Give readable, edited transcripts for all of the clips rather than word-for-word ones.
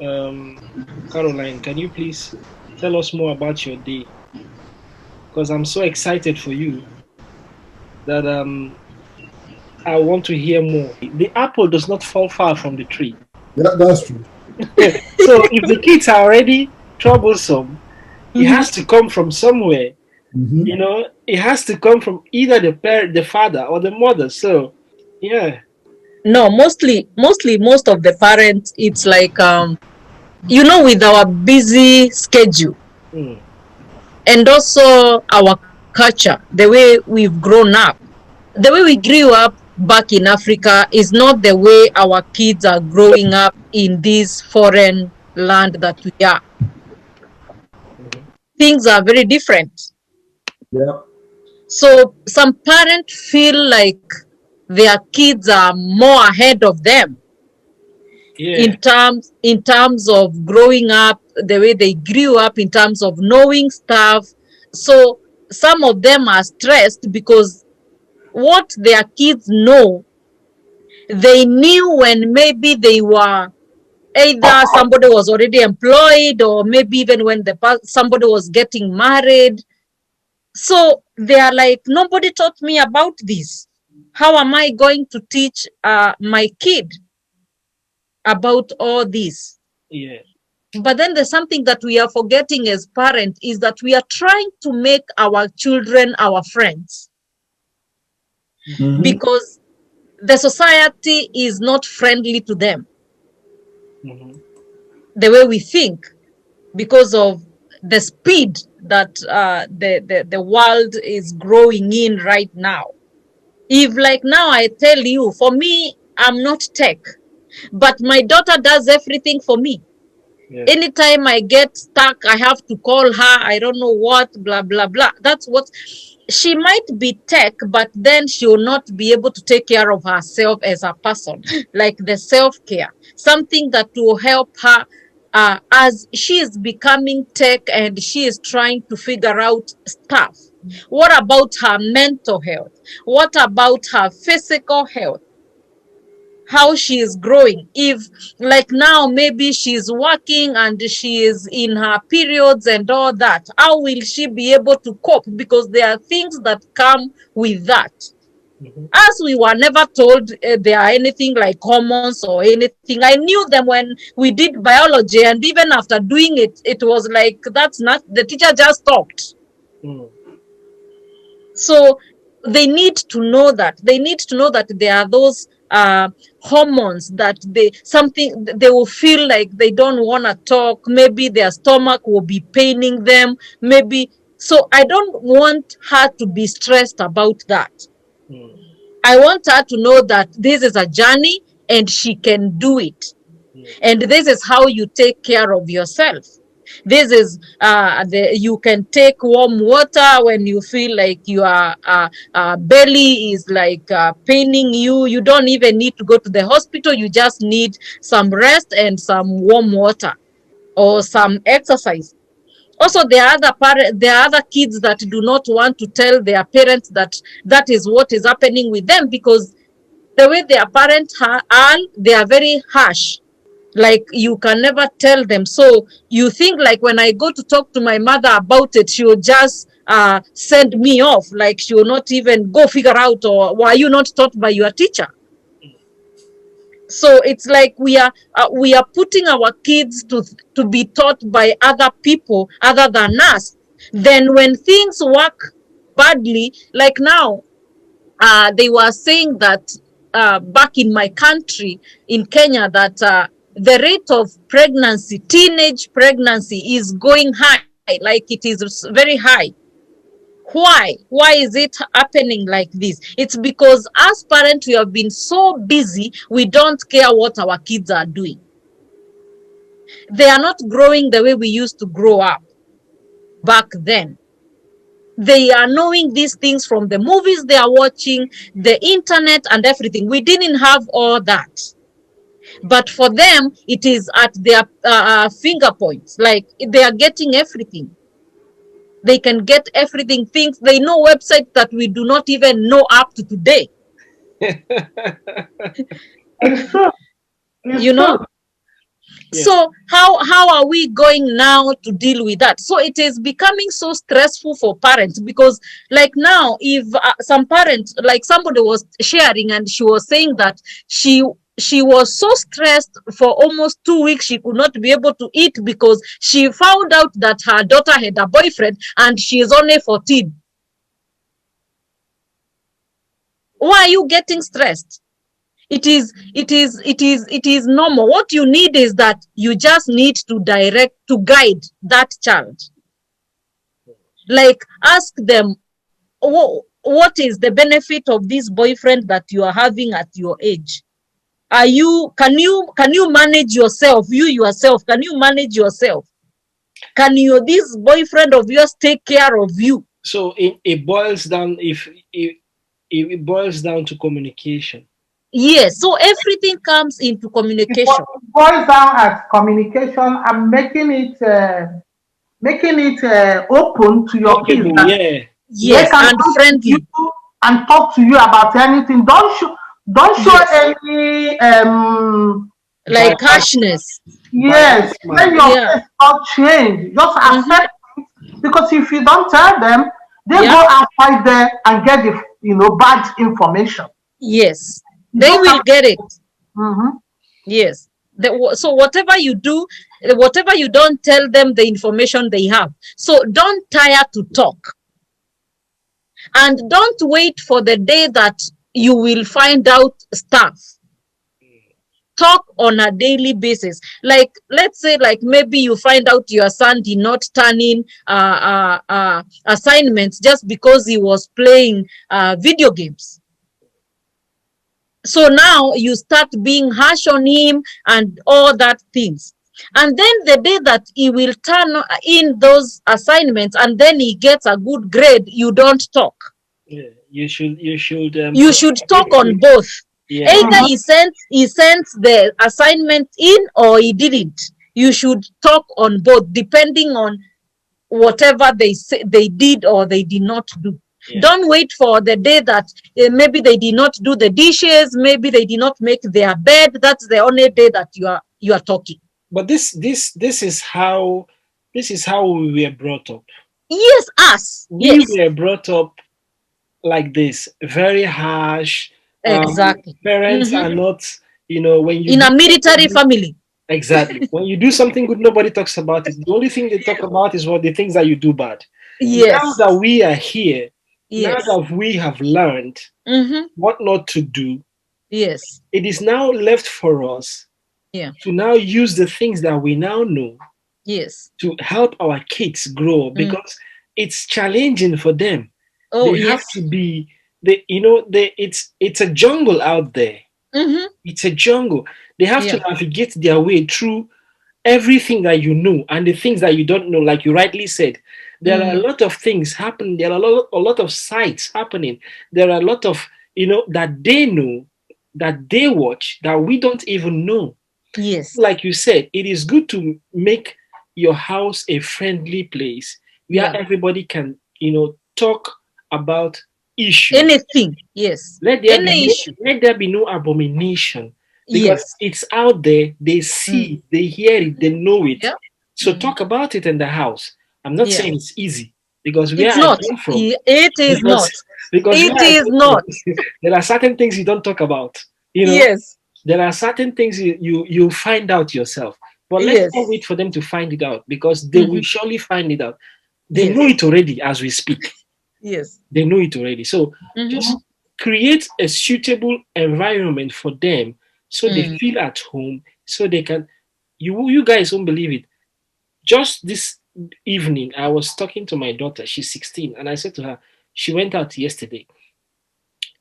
Caroline, can you please tell us more about your day? Because I'm so excited for you that I want to hear more. The apple does not fall far from the tree. Yeah, that's true. So if the kids are already troublesome, it Mhm. has to come from somewhere. Hmm. It has to come from either the parent, the father, or the mother. So, yeah. No, mostly most of the parents, it's like with our busy schedule Mm, and also our culture, the way we've grown up, the way we grew up back in Africa is not the way our kids are growing up in this foreign land that we are. mhm. Things are very different. Yeah. So some parents feel like their kids are more ahead of them Yeah. in terms of growing up, the way they grew up, in terms of knowing stuff. So some of them are stressed because what their kids know, they knew when maybe they were either somebody was already employed, or maybe even when somebody was getting married. So they are like, nobody taught me about this. How am I going to teach my kid about all this? Yeah. But then there's something that we are forgetting as parents, is that we are trying to make our children our friends, Mhm. Hmm. because the society is not friendly to them Mhm. the way we think, because of the speed that the world is growing in right now. If like now I tell you, for me, I'm not tech, but my daughter does everything for me. Yeah. Anytime I get stuck, I have to call her. I don't know what, blah, blah, blah. That's what she might be tech, but then she will not be able to take care of herself as a person, like the self care, something that will help her as she is becoming tech and she is trying to figure out stuff. What about her mental health? What about her physical health? How she is growing? If like now maybe she's working and she is in her periods and all that, how will she be able to cope? Because there are things that come with that. Mhm. As we were never told there are anything like hormones or anything. I knew them when we did biology, and even after doing it, it was like, that's not, the teacher just talked. Mm. So they need to know that, there are those hormones that they will feel like they don't want to talk. Maybe their stomach will be paining them, maybe. So I don't want her to be stressed about that. Mm. I want her to know that this is a journey and she can do it. Yeah. And this is how you take care of yourself. This is you can take warm water when you feel like your belly is like paining you. You don't even need to go to the hospital. You just need some rest and some warm water or some exercise. Also, there are other kids that do not want to tell their parents that that is what is happening with them, because the way their parents are, they are very harsh. Like you can never tell them. So you think like, when I go to talk to my mother about it, she will just send me off. Like she will not even go figure out, or were you not taught by your teacher? So it's like we are putting our kids to be taught by other people other than us. Then when things work badly, like now, they were saying that back in my country, in Kenya, that the rate of pregnancy, teenage pregnancy, is going high. Like it is very high. Why is it happening like this? It's because as parents, we have been so busy, we don't care what our kids are doing. They are not growing the way we used to grow up back then. They are knowing these things from the movies they are watching, the internet and everything. We didn't have all that. But for them, it is at their finger points. Like they are getting everything. They can get everything. Things they know, websites that we do not even know up to today. It's true. It's You know, true. Yeah. So how are we going now to deal with that? So it is becoming so stressful for parents, because like now, if some parents, like somebody was sharing and she was saying that she was so stressed for almost 2 weeks, she could not be able to eat because she found out that her daughter had a boyfriend and she is only 14. Why are you getting stressed? It is normal. What you need is that you just need to guide that child. Like, ask them, what is the benefit of this boyfriend that you are having at your age? Can you manage yourself? You yourself, can you manage yourself? Can this boyfriend of yours take care of you? So it boils down, if it boils down to communication. Yes, so everything comes into communication. It boils down at communication and making it open to your kids Talkable, that yeah. they Yes, can and come to you friendly. and talk to you about anything. Don't show Yes, any like Bias, harshness. yes, bias, when man. your Yeah. face not change, just Mm-hmm. accept it, because if you don't tell them, they Yeah. go outside there and get the bad information. Yes, You they just will have get it. mhm. Yes. So whatever you do, whatever you don't tell them the information they have. So don't tire to talk, and don't wait for the day that you will find out stuff. Talk on a daily basis. Like, let's say, like, maybe you find out your son did not turn in assignments just because he was playing video games. So now you start being harsh on him and all that things. And then the day that he will turn in those assignments and then he gets a good grade, you don't talk. Yeah. You should You should talk on both. yeah. Either he sent the assignment in or he didn't. You should talk on both, depending on whatever they did or they did not do. Yeah. Don't wait for the day that maybe they did not do the dishes, maybe they did not make their bed. That's the only day that you are talking. But this is how we were brought up. Yes, us. We Yes, were brought up like this, very harsh. exactly. Parents are not, when you In do a military something good, family. exactly, when you do something good, nobody talks about it. The only thing they talk about is what the things that you do bad. Now Yes, that we are here, now yes. that we have learned what not to do, Yes, it is now left for us yeah, to now use the things that we now know yes. to help our kids grow, because it's challenging for them. Oh, They have yes. to be it's a jungle out there. It's a jungle. They have to Yeah. navigate their way through everything that you know and the things that you don't know. Like you rightly said, there are a lot of things happening. There are a lot of sites happening. There are a lot of that they know, that they watch, that we don't even know. Yes. Like you said, it is good to make your house a friendly place where Yeah. everybody can talk about issues. Anything. Yes. Any issue. Let there be no abomination, because Yes. it's out there. They see, they hear it, they know it. Yeah. So talk about it in the house. I'm not Yeah. saying it's easy, because where It's I not. come from, It is because not. because It where I is come from, not. there are certain things you don't talk about. Yes. There are certain things you find out yourself. But let's Yes. not wait for them to find it out, because they will surely find it out. They know Yes. it already as we speak. Yes. They know it already. So just create a suitable environment for them, so they feel at home, so they can. You guys won't believe it. Just this evening, I was talking to my daughter. She's 16, and I said to her, she went out yesterday.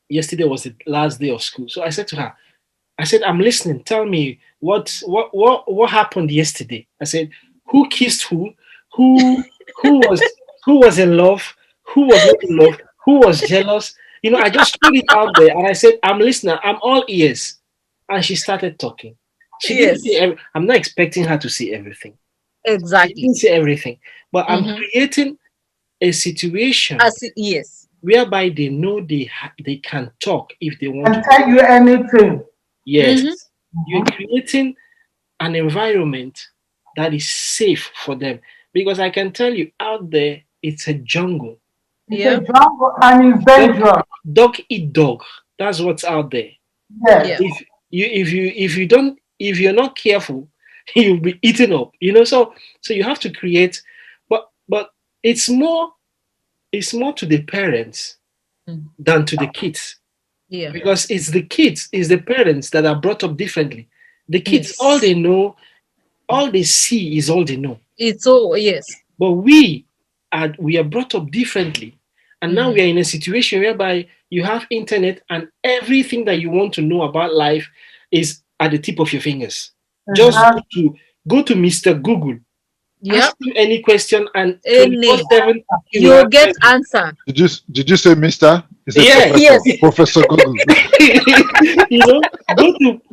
Yesterday was the last day of school. So I said to her, I said, I'm listening. Tell me what happened yesterday. I said, who kissed who? Who who was who was in love? Who was not in love? Who was jealous? I just threw it out there, and I said, I'm listening. I'm all ears. And she started talking. She didn't Yes. say. I'm not expecting her to see everything. She Exactly. didn't say everything, but I'm creating a situation Yes. whereby they know they can talk if they want And to. tell you anything. Yes, you're creating an environment that is safe for them. Because I can tell you, out there, it's a jungle. It's Yeah. a jungle and it's Dog, dangerous. dog eat dog. That's what's out there. Yeah. Yes. If you're not careful, you'll be eaten up. So you have to create, but it's more to the parents Mm. than to the kids, Yeah. because it's the parents that are brought up differently. The kids, all Yes. they know, all they see is all they know. It's all, yes. But we are brought up differently, and now we Mm. are in a situation whereby you have internet and everything that you want to know about life is at the tip of your fingers. Just Exactly. go to Mr. Google, Yeah. ask him any question, and Any. 24/7 he will You answer get you. answer. Did you say Mister? Is a Yeah. professor? Yes. Professor Google.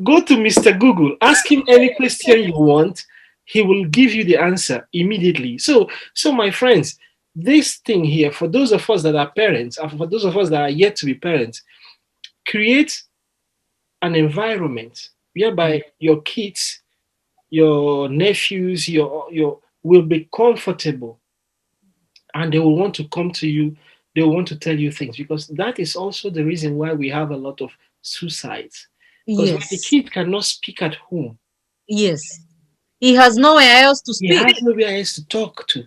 Go to Mr. Google, ask him any question you want, he will give you the answer immediately. So my friends, this thing here, for those of us that are parents, and for those of us that are yet to be parents, create an environment whereby your kids, your nephews, your will be comfortable, and they will want to come to you, they will want to tell you things, because that is also the reason why we have a lot of suicides. Because when the Yes. kid cannot speak at home, Yes. He has nowhere else to he speak. has nobody else to talk to.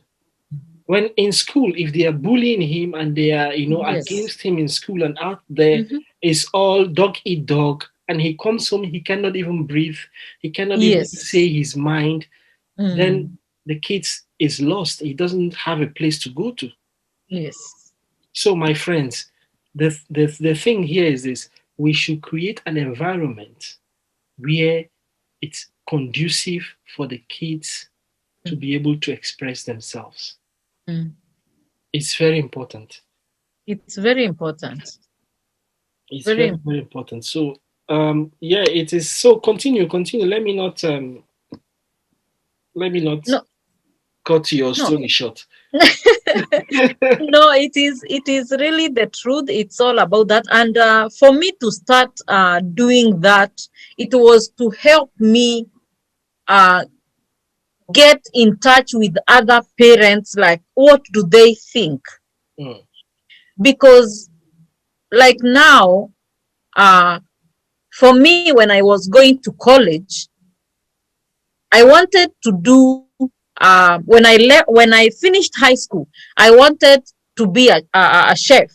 When in school, if they are bullying him and they are, Yes. against him in school, and out there Mhm. is all dog eat dog, and he comes home, he cannot even breathe, he cannot even say Yes. his mind, then Mm. the kid is lost. He doesn't have a place to go to. Yes. So, my friends, the thing here is this: we should create an environment where it's conducive for the kids to Mm. be able to express themselves. Mm. It's very important. It's very important. It's Very very, very important. So, yeah, it is. So, continue. Let me not no cut your no story short. no, it is really the truth. It's all about that. And for me to start doing that, it was to help me uh get in touch with other parents, like what do they think? Mm, Because like now, uh for me, when I was going to college, I wanted to do when I finished high school, I wanted to be a chef.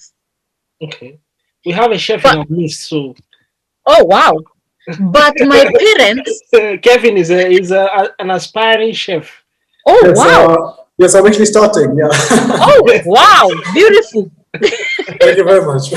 okay. We have a chef in But our midst, so oh wow. But my parents, Kevin is an aspiring chef. oh Yes, wow. yes, I'm actually starting. Yeah. Oh wow, beautiful. Thank you very much.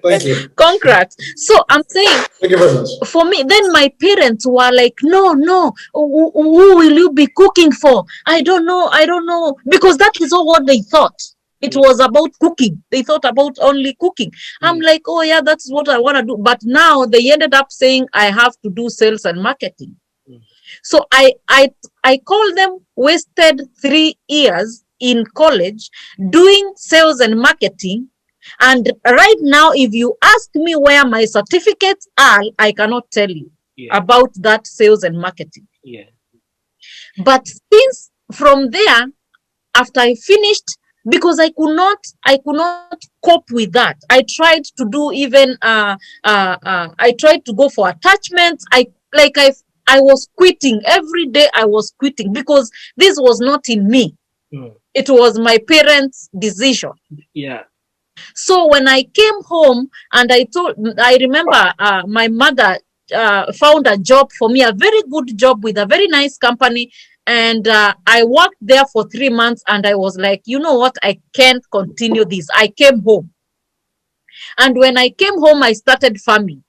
Thank you. Congrats. So I'm saying, Thank you very much. for me, then my parents were like, no, no, who will you be cooking for? I don't know, because that is all what they thought. It Mm, was about cooking. They thought about only cooking. I'm mm, like, oh yeah, that's what I want to do. But now they ended up saying I have to do sales and marketing. mm, So I call them wasted 3 years in college doing sales and marketing. And right now, if you ask me where my certificates are, I cannot tell you yeah, about that sales and marketing. yeah. But since from there, after I finished, because I could not cope with that. I tried to do even I tried to go for attachments. I was quitting every day. I was quitting because this was not in me. Mm, It was my parents' decision. yeah. So when I came home and I remember my mother found a job for me, a very good job with a very nice company. And I worked there for 3 months and I was like, you know what? I can't continue this. I came home. And when I came home, I started farming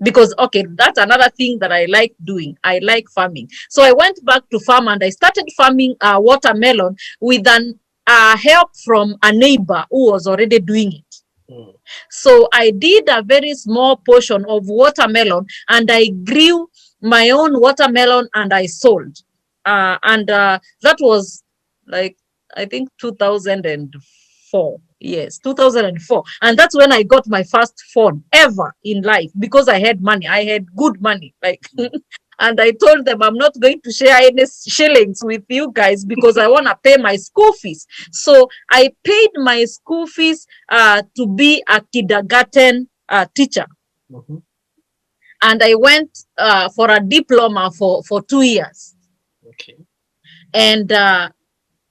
because, okay, that's another thing that I like doing. I like farming. So I went back to farm and I started farming watermelon with an help from a neighbor who was already doing it. Mm, So I did a very small portion of watermelon and I grew my own watermelon and I sold. And that was like, I think 2004. Yes, 2004. And that's when I got my first phone ever in life because I had money. I had good money. Like, mm, And I told them I'm not going to share any shillings with you guys because I want to pay my school fees. So I paid my school fees to be a kindergarten teacher. Mhm. And I went for a diploma for 2 years. Okay. And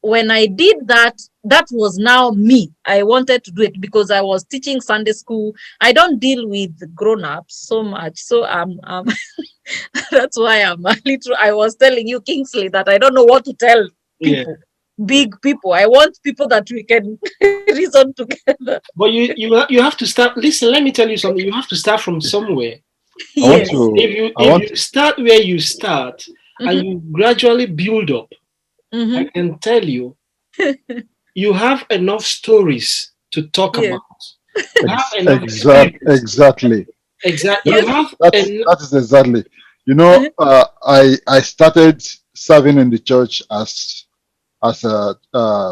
when I did that, that was now me. I wanted to do it because I was teaching Sunday school. I don't deal with grown-ups so much. So that's why I'm a little, I was telling you, Kingsley, that I don't know what to tell Yeah. people, big people. I want people that we can reason together. But you have to start. Listen, let me tell you something. You have to start from somewhere. I want Yes. to. I If want. you start where you start and Mhm. you gradually build up, I Mhm. can tell you, you have enough stories to talk Yes. about. You have enough experience. Exactly. Exactly. You Yes. have That is exactly. Mhm. I started serving in the church as a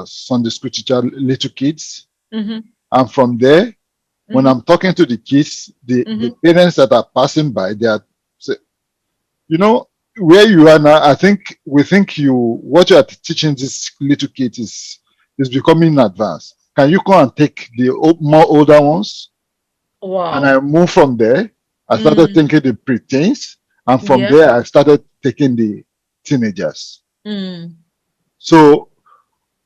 Sunday school teacher, little kids, Mhm. and from there, when Mhm. I'm talking to the kids, the Mhm. parents that are passing by, they are, say, you know, where you are now. I think we think what you are teaching these little kids is becoming advanced. Can you come and take the more older ones? And Wow. I moved from there. I started Mm. thinking the preteens, and from Yeah. there I started taking the teenagers. Mm. So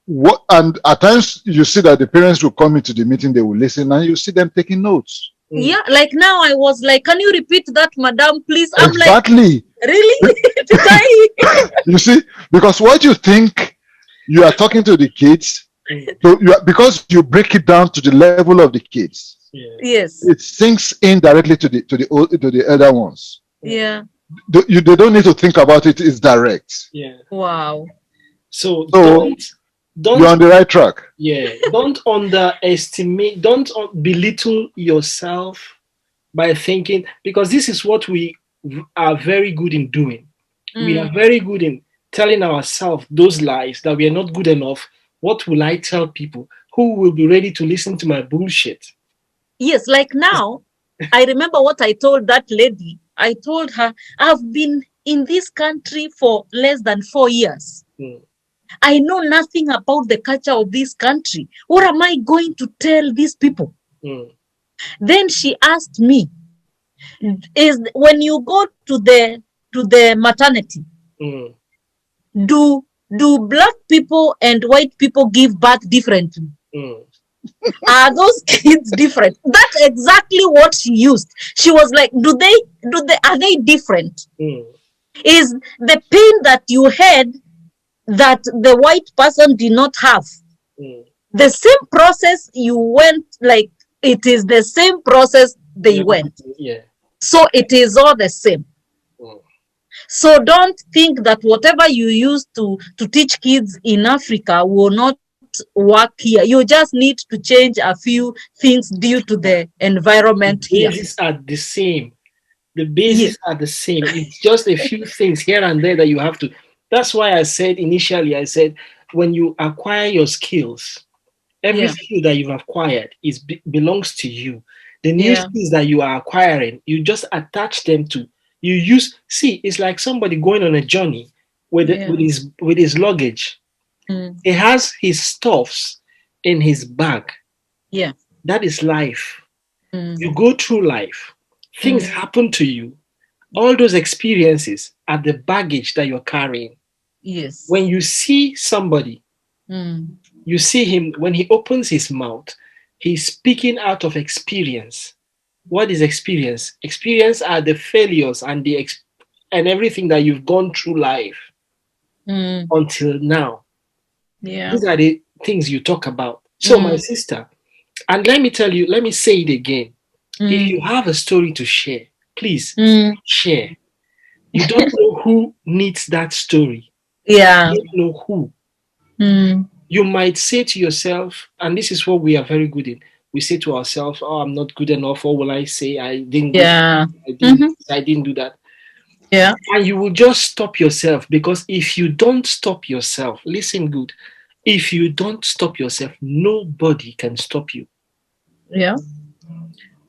what? And at times you see that the parents will come into the meeting, they will listen, and you see them taking notes. Yeah. Like now, I was like, "Can you repeat that, madam, please?" I'm like, Exactly. "Really? Did I?" You see, because what you think you are talking to the kids, Mm. so because you break it down to the level of the kids, Yeah. Yes. it sinks in directly to the other ones. Yeah. They don't need to think about it. It's direct. Yeah. Wow. So So you're don't on the right track. yeah, don't underestimate, don't belittle yourself by thinking, because this is what we are very good in doing. We are Mm. very good in telling ourselves those lies that we are not good enough. What will I tell people? Who will be ready to listen to my bullshit? Yes. Like now, I remember what I told that lady. I told her, I've been in this country for less than 4 years. Mm, I know nothing about the culture of this country. What am I going to tell these people? mm, Then she asked me, is when you go to the maternity, mm, do black people and white people give birth differently? mm, Are those kids different? That's exactly what she used. She was like, are they different? mm, Is the pain that you had that the white person did not have mm. the same process you went, like it is the same process they Yeah, went, yeah. so it is all the same. Mm. So don't think that whatever you use to teach kids in Africa will not work here. You just need to change a few things due to the The environment here. bases are the same. The Yes. bases are the same. It's just a few things here and there that you have to. That's why I said initially, I said, when you acquire your skills, every Yeah. skill that you've acquired belongs to you. The new Yeah. skills that you are acquiring, you just attach them to. You use. See, it's like somebody going on a journey Yeah. with his luggage. Mm. He has his stuffs in his bag. Yeah. That is life. Mm. You go through life. Things Mm. happen to you. All those experiences are the baggage that you're carrying. Yes. When you see somebody, Mm. you see him, when he opens his mouth, he's speaking out of experience. What is experience? Experience are the failures and and everything that you've gone through life Mm. until now. Yeah. These are the things you talk about. So, my Mm. sister, and let me tell you, let me say it again. If Mm. you have a story to share, please Mm. share. You don't know who needs that story. Yeah. You don't know who. Mm. You might say to yourself, and this is what we are very good in. We say to ourselves, "Oh, I'm not good enough. What will I say? I didn't do. Yeah. I didn't. Mm-hmm. I didn't do that." Yeah. And you will just stop yourself, because if you don't stop yourself, listen good. If you don't stop yourself, nobody can stop you. Yeah.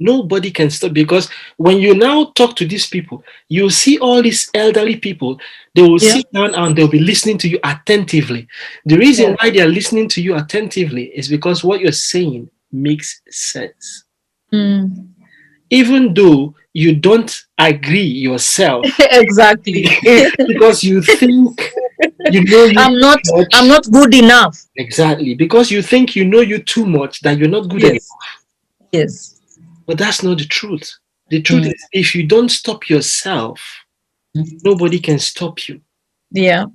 Nobody can stop, because when you now talk to these people, you see all these elderly people, they will Yeah. sit down and they'll be listening to you attentively. The reason Yeah. why they are listening to you attentively is because what you're saying makes sense. Mm. Even though you don't agree yourself, Exactly. because you think you know you I'm too not. I'm much. not good enough. Exactly. Because you think you know you too much, that you're not good enough. Yes. Yes. But that's not the truth. The truth Mm. is, if you don't stop yourself, nobody can stop you. Yeah.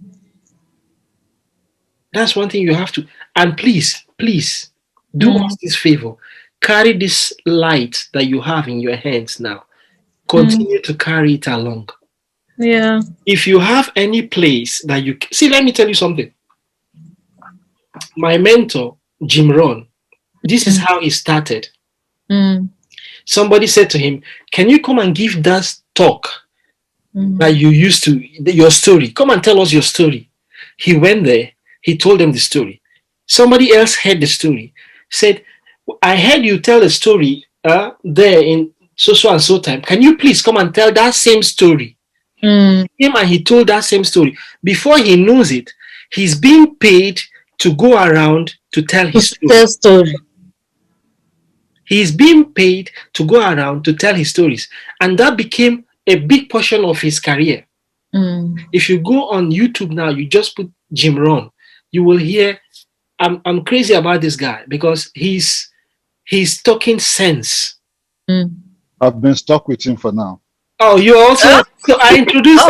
That's one thing you have to. And please, please, do Mm. us this favor. Carry this light that you have in your hands now. Mm. Continue to carry it along. Yeah. If you have any place that you see, let me tell you something. My mentor, Jim Rohn, this is Mm. how he started. Mm. Somebody said to him, "Can you come and give that talk Mm. that you used to, your story? Come and tell us your story." He went there, he told them the story. Somebody else heard the story, said, "I heard you tell a story there in so and so time. Can you please come and tell that same story?" Mm. He came and he told that same story. Before he knows it, he's being paid to go around to tell To his story. tell story. He's being paid to go around to tell his stories. And that became a big portion of his career. Mm. If you go on YouTube now, you just put Jim Rohn, you will hear, I'm crazy about this guy because he's talking sense. Mm. I've been stuck with him for now. Oh, you also, Huh? so Oh. I introduced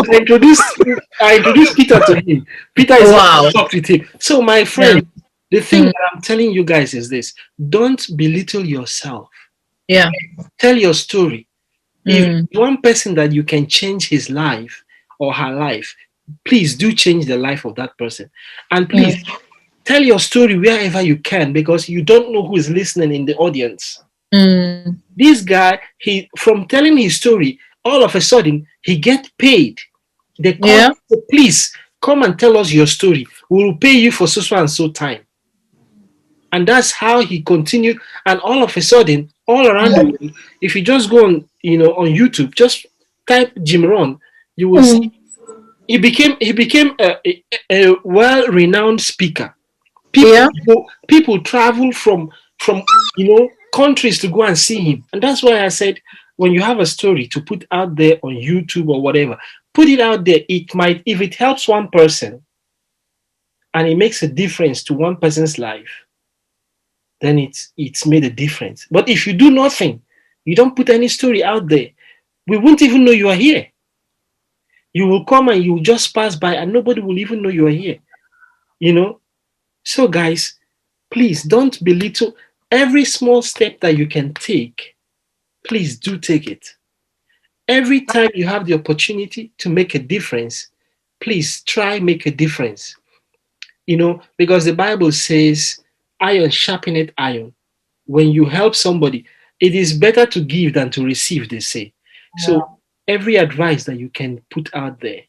Peter to him. Peter is also Wow. talked with him. So my Yeah. friend, the thing Mm. that I'm telling you guys is this: don't belittle yourself. Yeah. Tell your story. If Mm. one person that you can change his life or her life, please do change the life of that person. And please Mm. tell your story wherever you can, because you don't know who is listening in the audience. Mm. This guy, he from telling his story, all of a sudden he get paid. They call Yeah. him, say, "Please come and tell us your story. We will pay you for so and so time." And that's how he continued. And all of a sudden, all around the Mm. world, if you just go on, on YouTube, just type Jim Rohn, you will see Mm. he became a well-renowned speaker. Yeah. People travel from countries to go and see him. And that's why I said, when you have a story to put out there on YouTube or whatever, put it out there. It might, if it helps one person and it makes a difference to one person's life, then it's made a difference. But if you do nothing, you don't put any story out there, we won't even know you are here. You will come and you will just pass by and nobody will even know you are here. You know? So guys, please don't belittle every small step that you can take. Please do take it. Every time you have the opportunity to make a difference, please try make a difference. Because the Bible says, iron sharpeneth iron. When you help somebody, it is better to give than to receive, they say. Yeah. So every advice that you can put out there,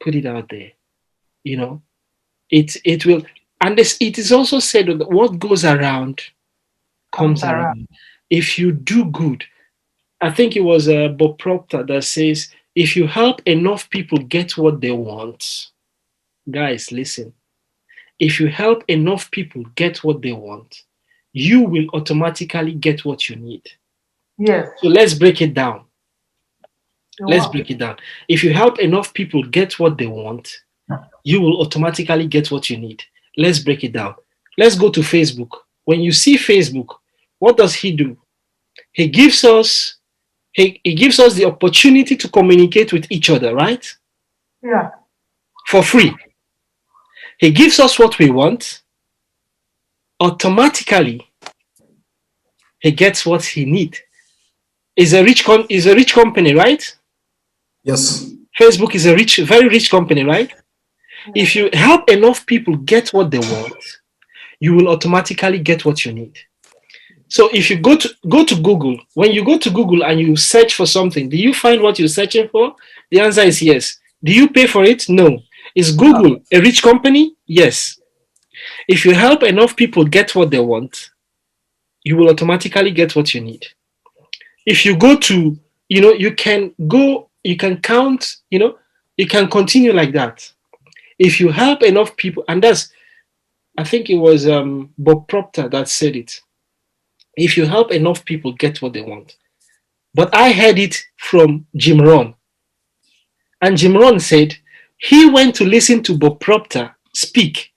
put it out there. You know, it will, and it is also said that what goes around Comes comes around. around. If you do good, I think it was Bob Proctor that says, if you help enough people get what they want, guys, listen. If you help enough people get what they want, you will automatically get what you need. Yes. So let's break it down. You Let's want. break it down. If you help enough people get what they want, you will automatically get what you need. Let's break it down. Let's go to Facebook. When you see Facebook, what does he do? He gives us he gives us the opportunity to communicate with each other, right? Yeah. For free. He gives us what we want. Automatically, he gets what he needs. Is a rich company, right? Yes. Facebook is a very rich company, right? If you help enough people get what they want, you will automatically get what you need. So if you go to Google, when you go to Google and you search for something, do you find what you're searching for? The answer is yes. Do you pay for it? No. Is No. Google a rich company? Yes. If you help enough people get what they want, you will automatically get what you need. if you go to, you can count, you can continue like that. If you help enough people, and I think it was Bob Proctor that said it. If you help enough people get what they want. But I heard it from Jim Rohn. And Jim Rohn said he went to listen to Bob Proctor speak.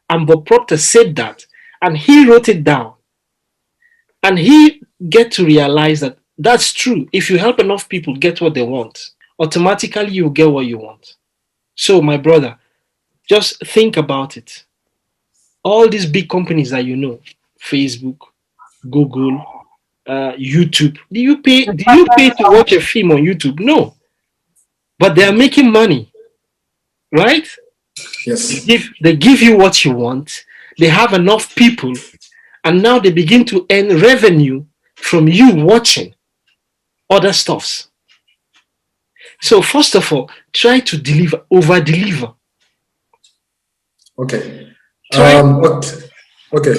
And Bob Proctor said that. And he wrote it down. And he get to realize that that's true. If you help enough people get what they want, automatically you get what you want. So, my brother, just think about it. All these big companies that Facebook, Google, YouTube. Do you pay to watch a film on YouTube? No. But they are making money, right? Yes. They give you what you want. They have enough people, and now they begin to earn revenue from you watching other stuffs. So first of all, try to over deliver. Okay. Okay.